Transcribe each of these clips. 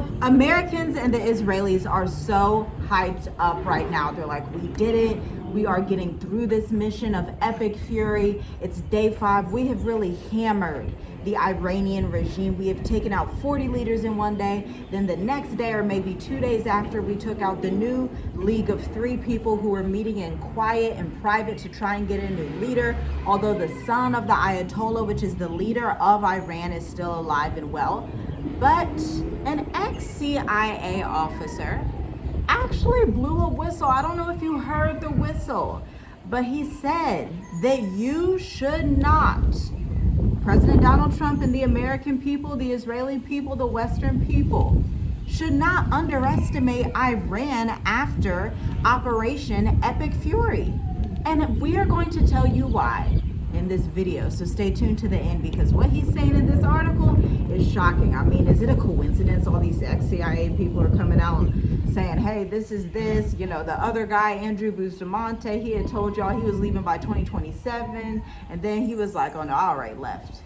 So Americans and the Israelis are so hyped up right now. They're like, we did it. We are getting through this mission of epic fury. It's day 5. We have really hammered the Iranian regime. We have taken out 40 leaders in one day. Then the next day, or maybe 2 days after, we took out the new League of 3 people who were meeting in quiet and private to try and get a new leader. Although the son of the Ayatollah, which is the leader of Iran, is still alive and well. But an ex-CIA officer actually blew a whistle. I don't know if you heard the whistle, but he said that you should not, President Donald Trump and the American people, the Israeli people, the Western people, should not underestimate Iran after Operation Epic Fury. And we are going to tell you why in this video, so stay tuned to the end, because what he's saying in this article is shocking. I mean, is it a coincidence all these ex-CIA people are coming out saying, hey, this is this, you know, the other guy, Andrew Bustamante, he had told y'all he was leaving by 2027, and then he was like, oh no, I already left.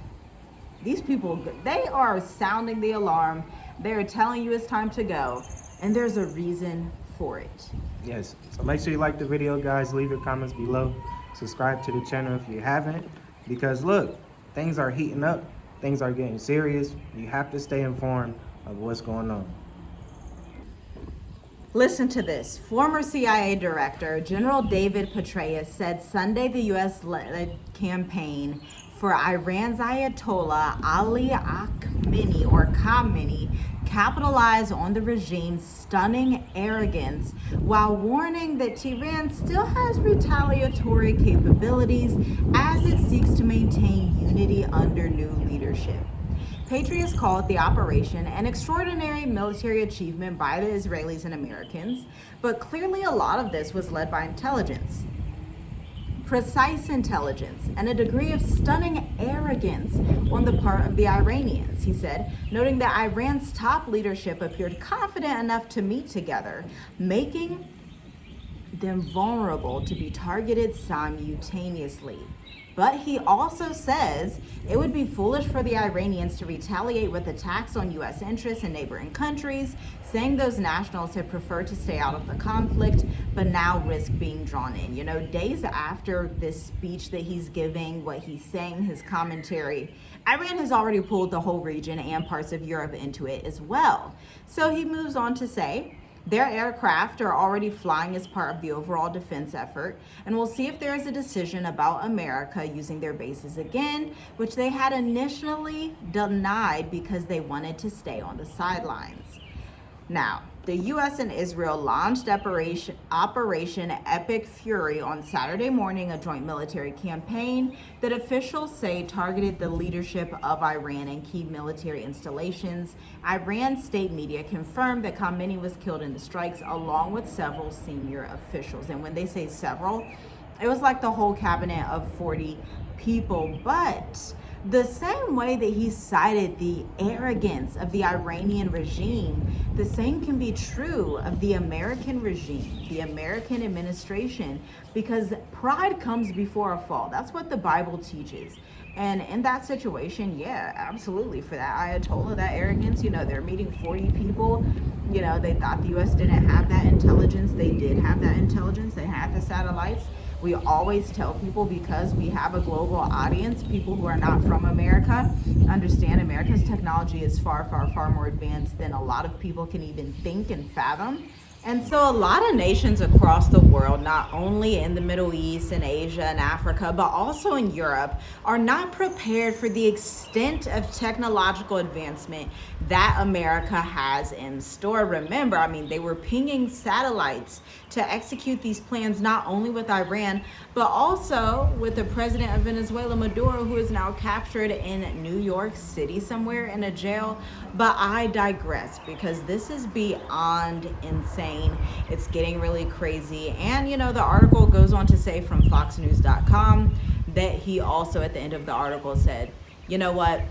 These people, they are sounding the alarm. They're telling you it's time to go, and there's a reason for it. Yes, so make sure you like the video, guys. Leave your comments below. Subscribe to the channel if you haven't, because look, things are heating up. Things are getting serious. You have to stay informed of what's going on. Listen to this. Former CIA Director General David Petraeus said Sunday the U.S.-led campaign for Iran's Ayatollah Ali Khamenei capitalized on the regime's stunning arrogance while warning that Tehran still has retaliatory capabilities as it seeks to maintain unity under new leadership. Petraeus called the operation an extraordinary military achievement by the Israelis and Americans, but clearly a lot of this was led by intelligence. Precise intelligence and a degree of stunning arrogance on the part of the Iranians, he said, noting that Iran's top leadership appeared confident enough to meet together, making them vulnerable to be targeted simultaneously. But he also says it would be foolish for the Iranians to retaliate with attacks on U.S. interests in neighboring countries, saying those nationals had preferred to stay out of the conflict, but now risk being drawn in. You know, days after this speech that he's giving, what he's saying, his commentary, Iran has already pulled the whole region and parts of Europe into it as well. So he moves on to say, their aircraft are already flying as part of the overall defense effort, and we'll see if there is a decision about America using their bases again, which they had initially denied because they wanted to stay on the sidelines. Now, the U.S. and Israel launched Operation Epic Fury on Saturday morning, a joint military campaign that officials say targeted the leadership of Iran and key military installations. Iran's state media confirmed that Khamenei was killed in the strikes, along with several senior officials. And when they say several, it was like the whole cabinet of 40 people. But the same way that he cited the arrogance of the Iranian regime, the same can be true of the American regime, the American administration, because pride comes before a fall. That's what the Bible teaches. And in that situation, yeah, absolutely. For that Ayatollah, that arrogance, you know, they're meeting 40 people. You know, they thought the U.S. didn't have that intelligence. They did have that intelligence. They had the satellites. We always tell people, because we have a global audience, people who are not from America understand America's technology is far, far, far more advanced than a lot of people can even think and fathom. And so a lot of nations across the world, not only in the Middle East and Asia and Africa, but also in Europe, are not prepared for the extent of technological advancement that America has in store. Remember, I mean, they were pinging satellites to execute these plans, not only with Iran, but also with the president of Venezuela, Maduro, who is now captured in New York City somewhere in a jail. But I digress, because this is beyond insane. It's getting really crazy. And, you know, the article goes on to say from foxnews.com that he also, at the end of the article, said, you know what?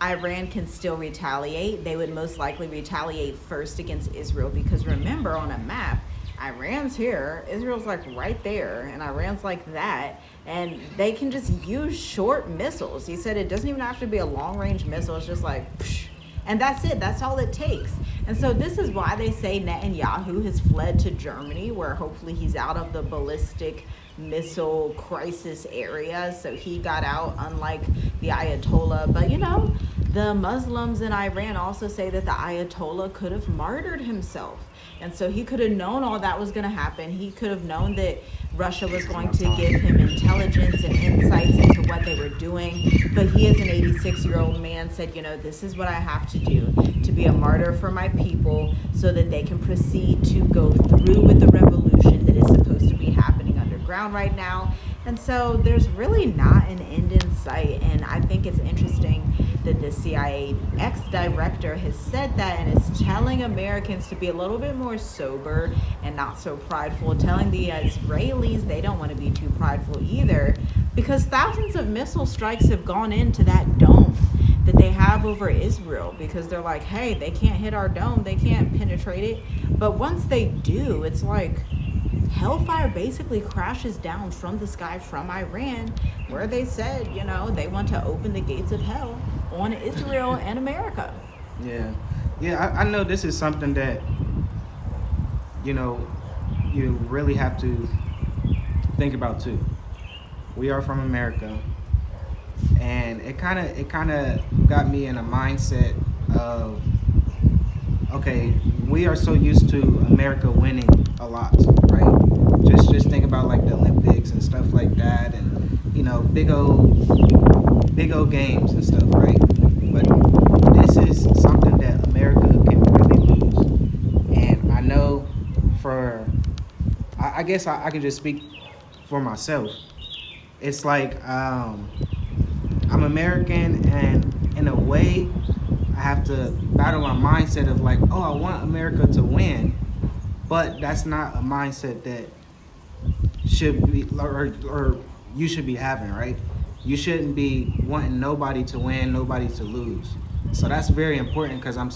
Iran can still retaliate. They would most likely retaliate first against Israel, because remember, on a map, Iran's here, Israel's like right there, and Iran's like that, and they can just use short missiles. He said it doesn't even have to be a long-range missile. It's just like, psh, and that's it. That's all it takes. And so this is why they say Netanyahu has fled to Germany, where hopefully he's out of the ballistic missile crisis area. So he got out, unlike the Ayatollah. But the Muslims in Iran also say that the Ayatollah could have martyred himself. And so he could have known all that was going to happen. He could have known that Russia was going to give him intelligence and insights into what they were doing. But he, as an 86-year-old man, said, this is what I have to do to be a martyr for my people so that they can proceed to go through with the revolution that is supposed to be happening underground right now. And so there's really not an end in sight. And I think it's interesting that the CIA ex-director has said that and is telling Americans to be a little bit more sober and not so prideful, telling the Israelis they don't want to be too prideful either, because thousands of missile strikes have gone into that dome that they have over Israel, because they're like, hey, they can't hit our dome, they can't penetrate it. But once they do, it's like hellfire basically crashes down from the sky from Iran, where they said, they want to open the gates of hell on Israel and America. I know this is something that you really have to think about too. We are from America, and it kind of got me in a mindset of, okay, we are so used to America winning a lot, right? Just think about like the Olympics and stuff like that, and big old games and stuff, right? But this is something that America can really lose. And I know I guess I can just speak for myself. It's like I'm American, and in a way I have to battle my mindset of like, oh, I want America to win, but that's not a mindset that should be or you should be having, right? You shouldn't be wanting nobody to win, nobody to lose. So that's very important, because I'm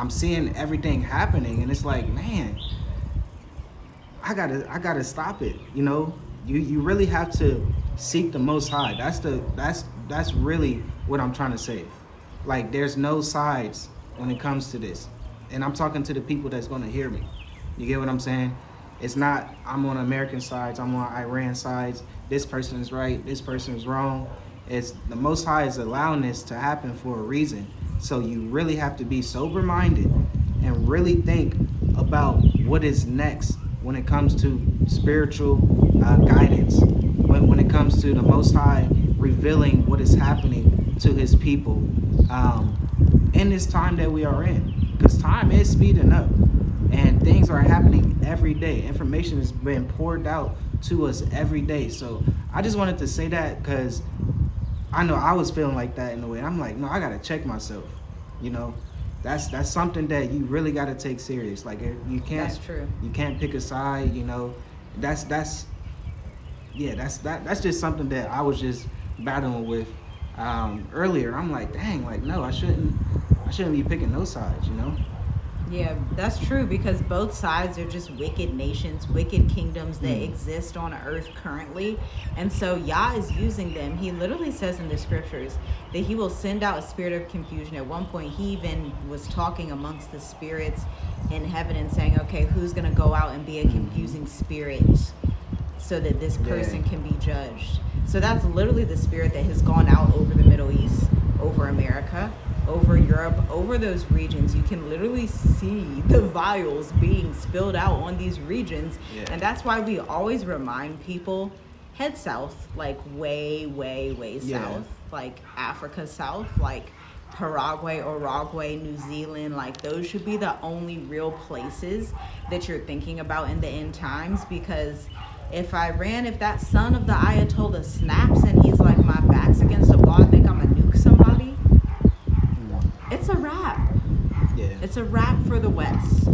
seeing everything happening, and it's like, man, I gotta stop it. You really have to seek the Most High. That's really what I'm trying to say. Like, there's no sides when it comes to this, and I'm talking to the people that's gonna hear me. You get what I'm saying? It's not I'm on American sides, I'm on Iran sides. This person is right, this person is wrong. It's the Most High is allowing this to happen for a reason. So you really have to be sober-minded and really think about what is next when it comes to spiritual guidance, when it comes to the Most High revealing what is happening to his people in this time that we are in. Because time is speeding up, and things are happening every day. Information is being poured out to us every day. So I just wanted to say that, because I know I was feeling like that in a way. I'm like, no, I gotta check myself. That's something that you really gotta take serious. Like, you can't. That's true. You can't pick a side. That's just something that I was just battling with earlier. I'm like, dang, like, no, I shouldn't be picking no sides. Yeah, that's true, because both sides are just wicked nations, wicked kingdoms that exist on earth currently. And so Yah is using them. He literally says in the scriptures that he will send out a spirit of confusion. At one point, he even was talking amongst the spirits in heaven and saying, okay, who's going to go out and be a confusing spirit so that this person can be judged? So that's literally the spirit that has gone out over the Middle East, over America, over Europe, over those regions. You can literally see the vials being spilled out on these regions. And that's why we always remind people, head south, like way south, like Africa south, like Paraguay, Uruguay, New Zealand. Like, those should be the only real places that you're thinking about in the end times. Because if that son of the Ayatollah snaps and he's like, my back's against the wall, I think I'm gonna nuke somebody, it's a wrap. It's a wrap for the West.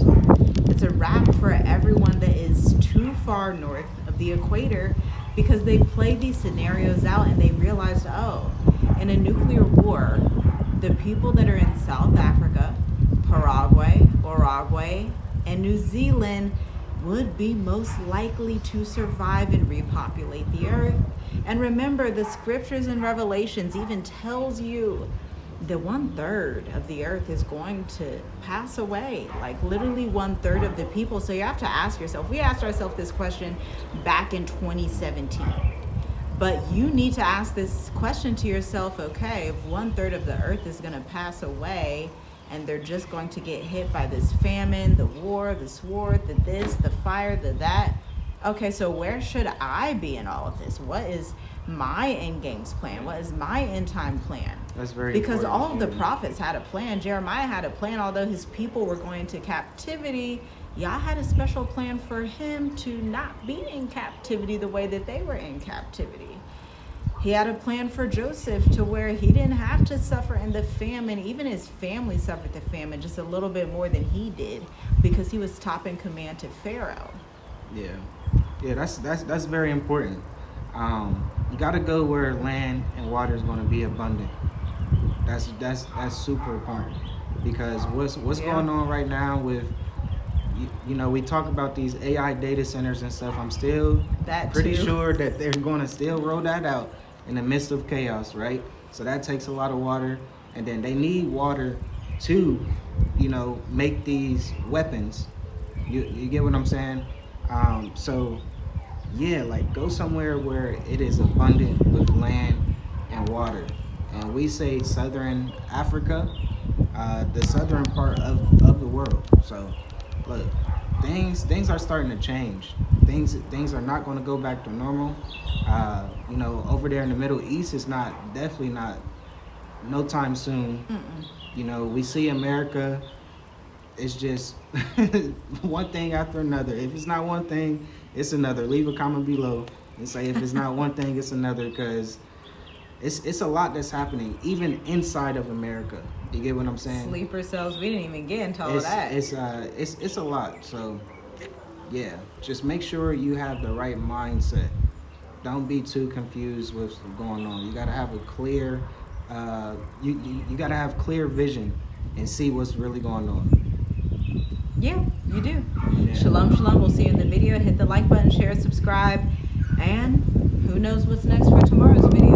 It's a wrap for everyone that is too far north of the equator, because they played these scenarios out and they realized, oh, in a nuclear war, the people that are in South Africa, Paraguay, Uruguay, and New Zealand would be most likely to survive and repopulate the earth. And remember, the scriptures and Revelations even tells you the 1/3 of the earth is going to pass away, like literally 1/3 of the people. So you have to ask yourself, we asked ourselves this question back in 2017, but you need to ask this question to yourself. Okay, if 1/3 of the earth is going to pass away and they're just going to get hit by this famine, the war, the sword, the this, the fire, the that, okay, so where should I be in all of this? What is my end games plan? What is my end time plan? That's very Because important, all of the Shannon. prophets had a plan. Jeremiah had a plan. Although his people were going into captivity, Yah had a special plan for him to not be in captivity the way that they were in captivity. He had a plan for Joseph to where he didn't have to suffer in the famine. Even his family suffered the famine just a little bit more than he did, because he was top in command to Pharaoh. Yeah, that's very important. You got to go where land and water is going to be abundant. That's super important, because what's Yeah. going on right now with we talk about these AI data centers and stuff. I'm still That pretty too. sure that they're going to still roll that out in the midst of chaos, right? So that takes a lot of water, and then they need water to make these weapons. You get what I'm saying? So yeah, like go somewhere where it is abundant with land and water. And we say southern Africa, the southern part of the world. So look, things are starting to change. Things are not going to go back to normal. Over there in the Middle East, it's definitely not no time soon. We see America, it's just one thing after another. If it's not one thing, it's another. Leave a comment below and say if it's not one thing, it's another, because it's a lot that's happening even inside of America. You get what I'm saying? Sleeper cells. We didn't even get into all of that. It's a lot. So yeah, just make sure you have the right mindset. Don't be too confused with what's going on. You gotta have a clear you gotta have clear vision and see what's really going on. Yeah, you do. Yeah. Shalom, shalom. We'll see you in the video. Hit the like button, share, subscribe, and who knows what's next for tomorrow's video.